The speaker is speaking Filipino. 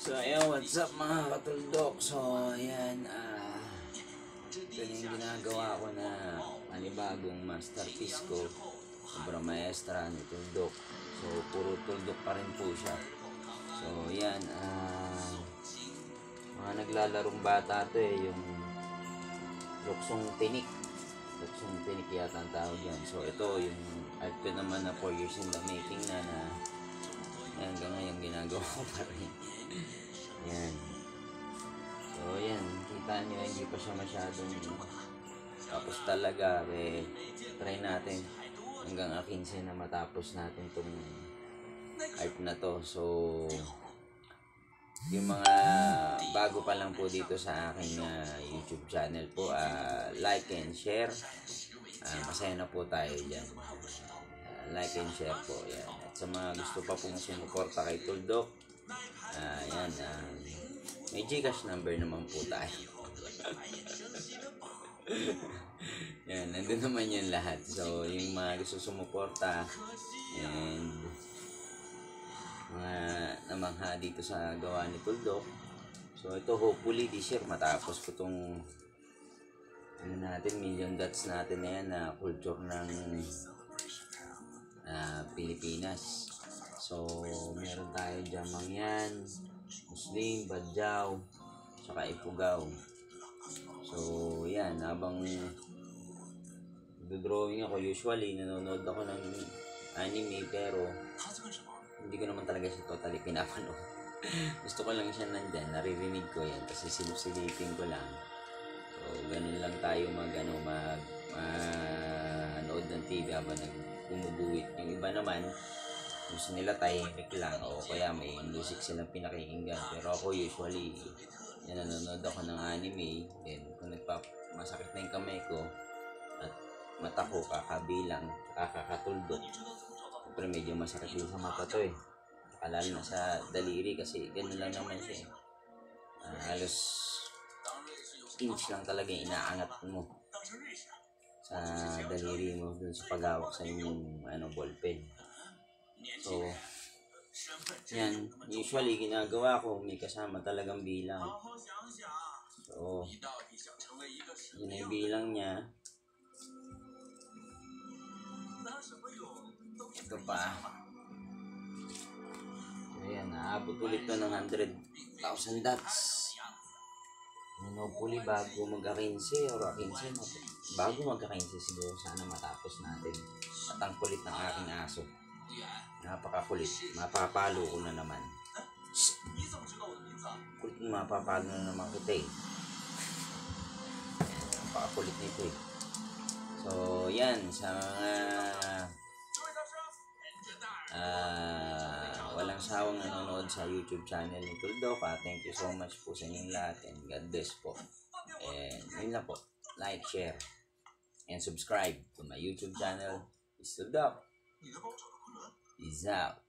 So ayun, what's up mga katuldok? So ayan, ito na yung ginagawa ko na panibagong masterpiece ko. Sobrang maestra ni Tuldok. So puro tuldok pa rin po siya. So ayan, mga naglalarong bata to yung luksong tinik. Luksong tinik yata ang tawag yan. So ito yung art ko naman na 4 years in the making na hanggang ngayon ginagawa ko pa rin. Yan. So yan, kita nyo hindi pa siya masyadong tapos talaga. Try natin hanggang 15 na matapos natin tong art na to. So yung mga bago pa lang po dito sa aking YouTube channel po, like and share. Masaya na po tayo dyan. Like and share po yan. At sa mga gusto pa pong sumuporta kay Tuldok, yan, may Gcash number naman po tayo. Yan, nandun naman yan lahat. So yung mga gusto sumuporta and mga namangha dito sa gawa ni Tuldok, so ito hopefully this year matapos ko itong million dots natin na yan na culture ng Pilipinas. So meron tayo dyan Mangyan, Muslim, Badyaw, saka Ifugao. So yan, habang drawing ako, usually nanonood ako ng anime pero hindi ko naman talaga siya totally pinapanood. Gusto ko lang siya nandyan, naririnig ko yan kasi sinusilipin ko lang. So ganun lang tayo manood ng TV habang nagumubuwit. Yung iba naman gusto nila tahimik lang o kaya may music silang pinakinggan. Pero ako usually nanonood ako ng anime, then kung masakit na yung kamay ko at mata ko kakabilang, kakatuldok. Siyempre medyo masakit din sa mata to lalo na sa daliri kasi ganun lang naman siya halos inch lang talaga inaangat mo sa daliri mo dun sa paghawak sa inyong ballpen. So yan, usually ginagawa ko may kasama talagang bilang. So yun yung bilang niya. Ito pa. Ayan, naabot ulit to ng 100,000 dots. Hopefully bago mag-15 or 15, bago mag-15 siguro sana matapos natin. At ang kulit ng aking aso. Napakakulit. Mapapalo ko na naman. Kulit na mapapalo na naman kita Napakakulit nito So yan, sa mga walang sawang nanonood sa YouTube channel ni Tuldok, thank you so much po sa inyong lahat and God bless po. And yun lang po, like, share and subscribe to my YouTube channel. It's Tuldok. Peace out.